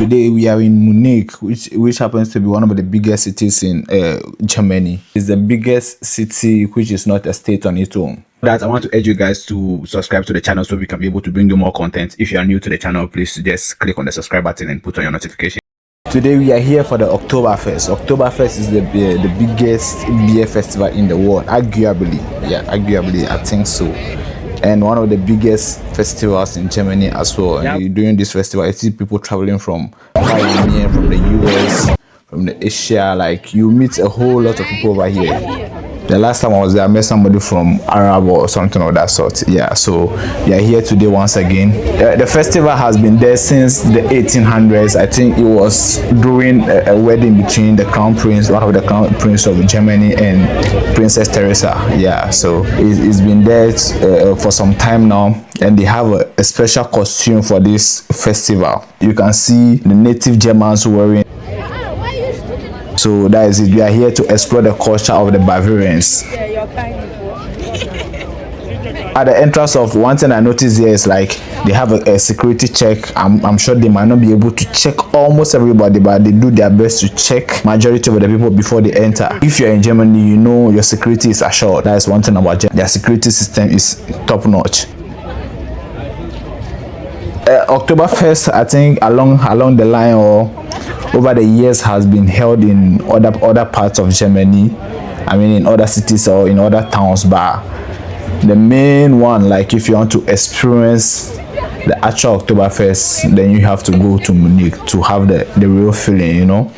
Today we are in Munich, which happens to be one of the biggest cities in Germany. It's the biggest city which is not a state on its own. That I want to urge you guys to subscribe to the channel so we can be able to bring you more content. If you are new to the channel, please just click on the subscribe button and put on your notification. Today we are here for the Oktoberfest. Oktoberfest is the biggest beer festival in the world, arguably. Yeah, arguably, I think so. And one of the biggest festivals in Germany as well. Yep. And during this festival, I see people traveling from Bavarian, from the US, from the Asia. Like, you meet a whole lot of people over here. The last time I was there, I met somebody from Arab or something of that sort. Yeah, so we are here today once again. The festival has been there since the 1800s. I think it was during a wedding between the crown prince, one of the crown prince of Germany, and Princess Teresa. Yeah, so it's been there for some time now. And they have a special costume for this festival. You can see the native Germans wearing. So that is it. We are here to explore the culture of the Bavarians. At the entrance of, one thing I noticed here is like they have a security check. I'm sure they might not be able to check almost everybody, but they do their best to check majority of the people before they enter. If you're in Germany, you know your security is assured. That is one thing about Germany. Their security system is top notch. Oktoberfest, I think along the line or over the years has been held in other parts of Germany. I mean, in other cities or in other towns, but the main one, like if you want to experience the actual Oktoberfest, then you have to go to Munich to have the real feeling, you know.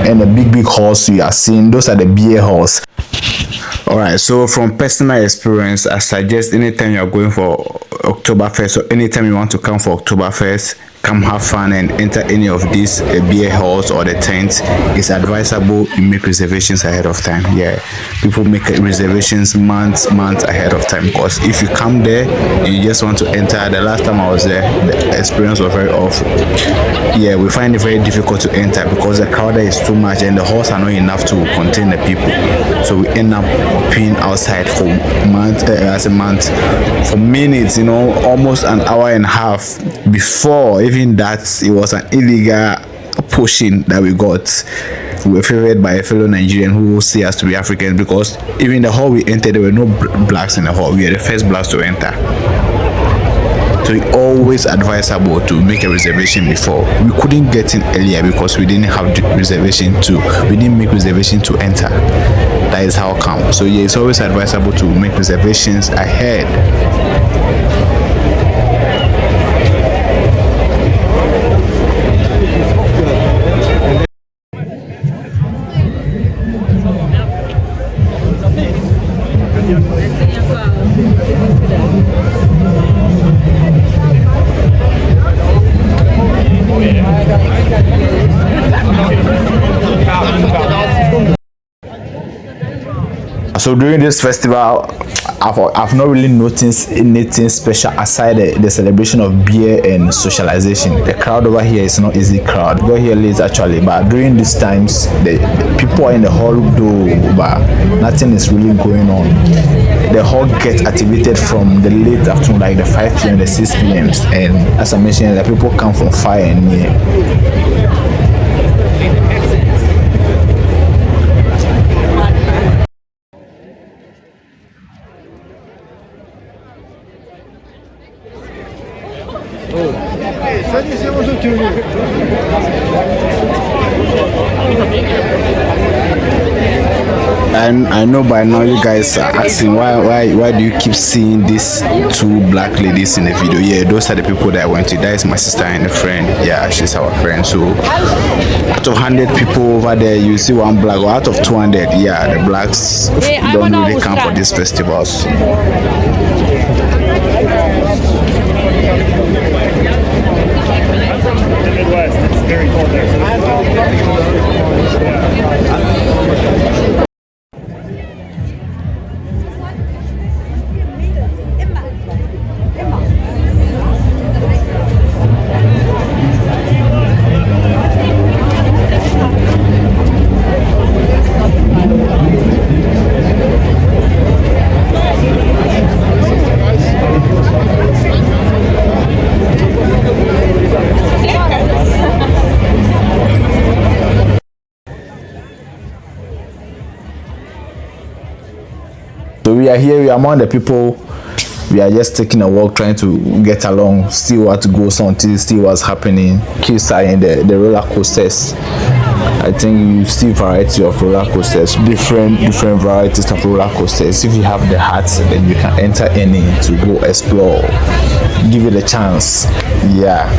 And the big halls you are seeing, those are the beer halls. All right, so from personal experience, I suggest anytime you are going for Oktoberfest or anytime you want to come for Oktoberfest, come have fun and enter any of these beer halls or the tents. It's advisable you make reservations ahead of time. Yeah, people make reservations months ahead of time, because if you come there you just want to enter. The last time I was there, the experience was very awful. Yeah, we find it very difficult to enter because the crowd there is too much and the halls are not enough to contain the people, so we end up being outside for for minutes, you know, almost an hour and a half. Before even that, it was an illegal pushing that we got. We were favored by a fellow Nigerian who will see us to be Africans, because even the hall we entered, there were no blacks in the hall. We were the first blacks to enter. So it's always advisable to make a reservation before. We couldn't get in earlier because we didn't have the reservation we didn't make reservation to enter. That is how come. So yeah, it's always advisable to make reservations ahead. So during this festival, I've not really noticed anything special aside the celebration of beer and socialization. The crowd over here is not easy crowd. We got here late actually, but during these times, the people are in the hall though, but nothing is really going on. The hall gets activated from the late afternoon, like the 5 p.m. the 6 p.m. and as I mentioned, the people come from far and near. And I know by now you guys are asking why do you keep seeing these two black ladies in the video? Yeah, those are the people that I went to. That is my sister and a friend. Yeah, she's our friend. So out of 100 people over there, you see one black. Or out of 200, yeah, the blacks don't really come for these festivals. very cold there. So we are here, we are among the people. We are just taking a walk, trying to get along, see what goes on, see what's happening. Kids are in the roller coasters. I think you see variety of roller coasters, different varieties of roller coasters. If you have the heart, then you can enter any to go explore. Give it a chance. Yeah.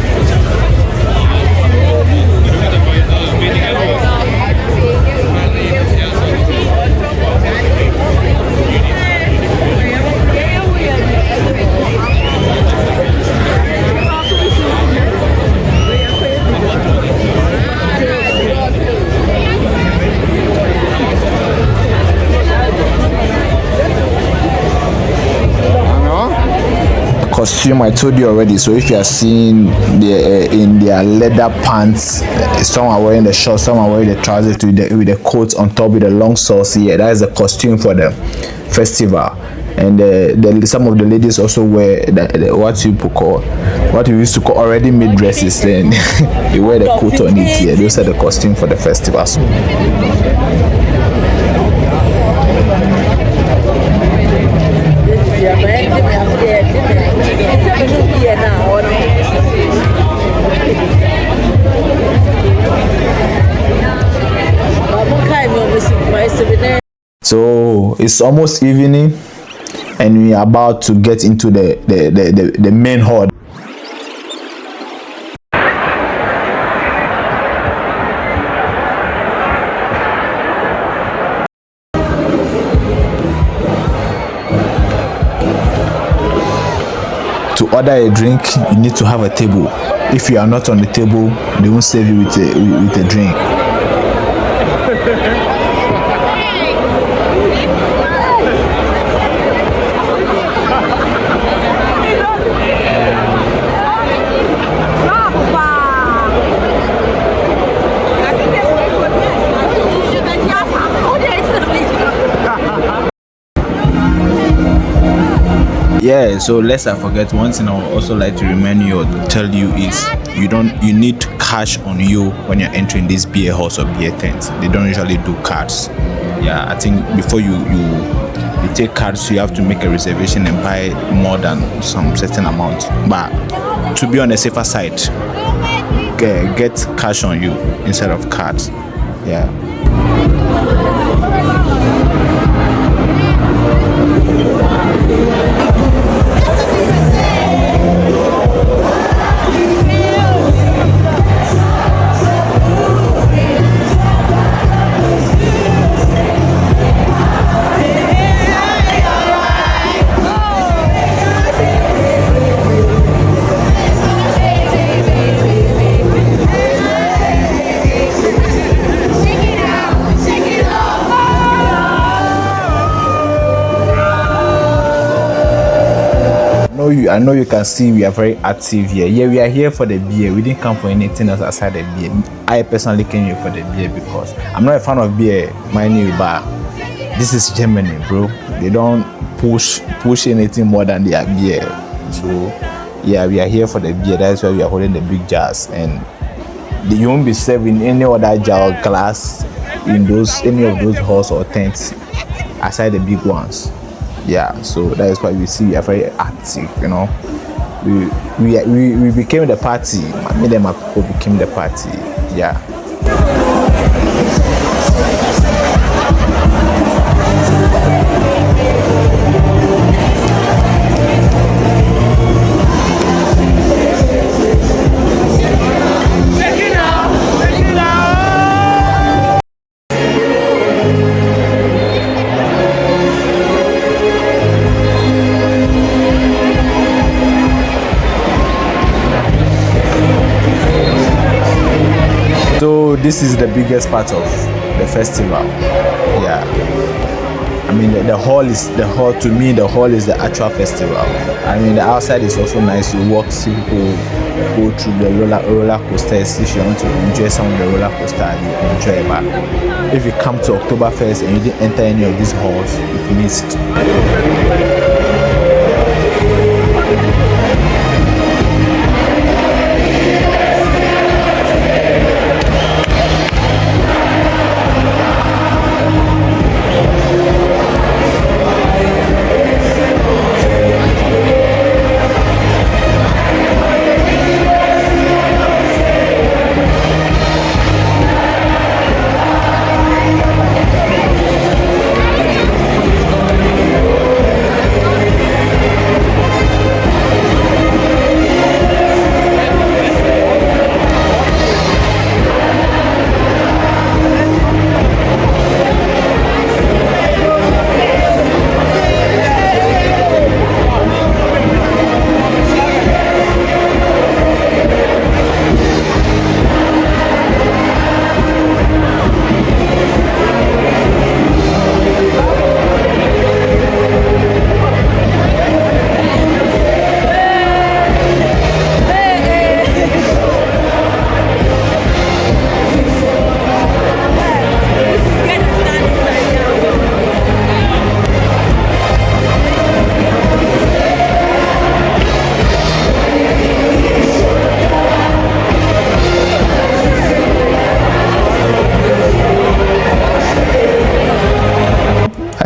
Costume I told you already. So if you are seeing in their leather pants, some are wearing the shorts, some are wearing the trousers with the coats on top with the long socks. Yeah, that is the costume for the festival. And some of the ladies also wear what we used to call already made dresses. Then they wear the coat on it. Yeah, those are the costume for the festival. So it's almost evening, and we are about to get into the main hall. To order a drink, you need to have a table. If you are not on the table, they won't serve you with a drink. Yeah, so lest I forget, one thing I would also like to remind you or tell you is you need cash on you when you're entering these beer halls or beer tents. They don't usually do cards. Yeah, I think before you take cards, you have to make a reservation and buy more than some certain amount. But to be on the safer side, get cash on you instead of cards. Yeah. I know you can see we are very active here. Yeah, we are here for the beer. We didn't come for anything else aside the beer. I personally came here for the beer because I'm not a fan of beer, mind you, but this is Germany, bro. They don't push anything more than their beer. So yeah, we are here for the beer. That's why we are holding the big jars, and you won't be serving any other jar or glass in any of those halls or tents aside the big ones. Yeah, so that is why we see we are very active, you know. We became the party. Me and my people became the party. Yeah. So this is the biggest part of the festival. Yeah, I mean the hall to me the hall is the actual festival. I mean the outside is also nice. You walk, see people go through the roller coasters. If you want to enjoy some of the roller coaster, you enjoy it. But if you come to Oktoberfest and you didn't enter any of these halls, you've missed.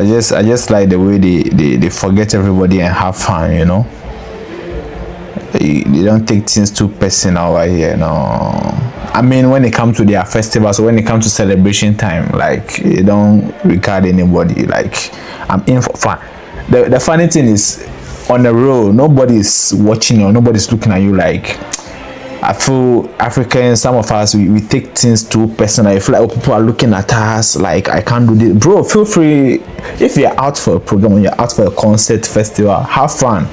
I just like the way they forget everybody and have fun, you know. They don't take things too personal right here, no. I mean, when it comes to their festivals, when it comes to celebration time, like, they don't regard anybody. Like, I'm in for fun. The funny thing is, on the road, nobody's watching you, nobody's looking at you. Like, I feel Africans, some of us, we take things too personal. I feel like, oh, people are looking at us like, I can't do this. Bro, feel free. If you're out for a program, or you're out for a concert, festival, have fun.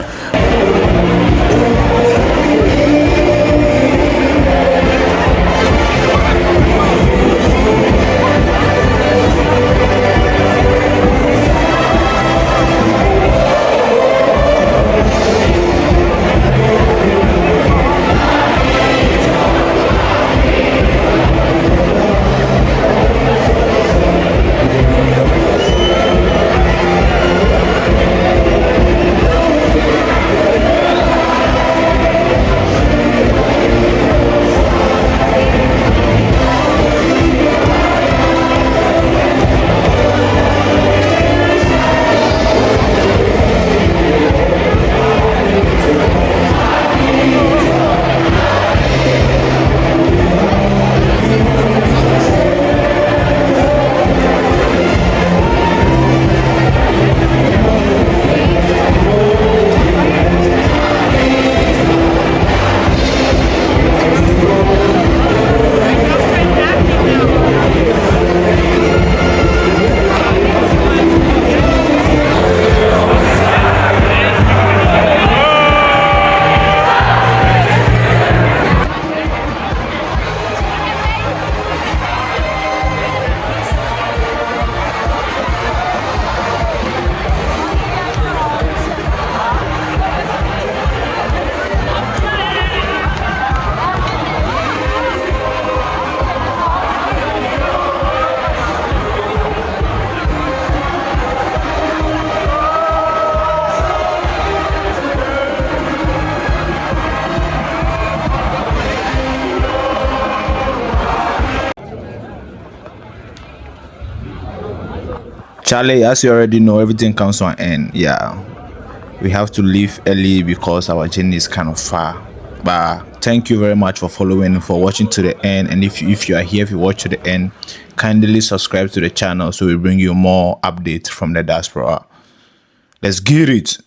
Charlie, as you already know, everything comes to an end. Yeah, we have to leave early because our journey is kind of far. But thank you very much for following, for watching to the end. And if you are here, if you watch to the end, kindly subscribe to the channel so we bring you more updates from the diaspora. Let's get it.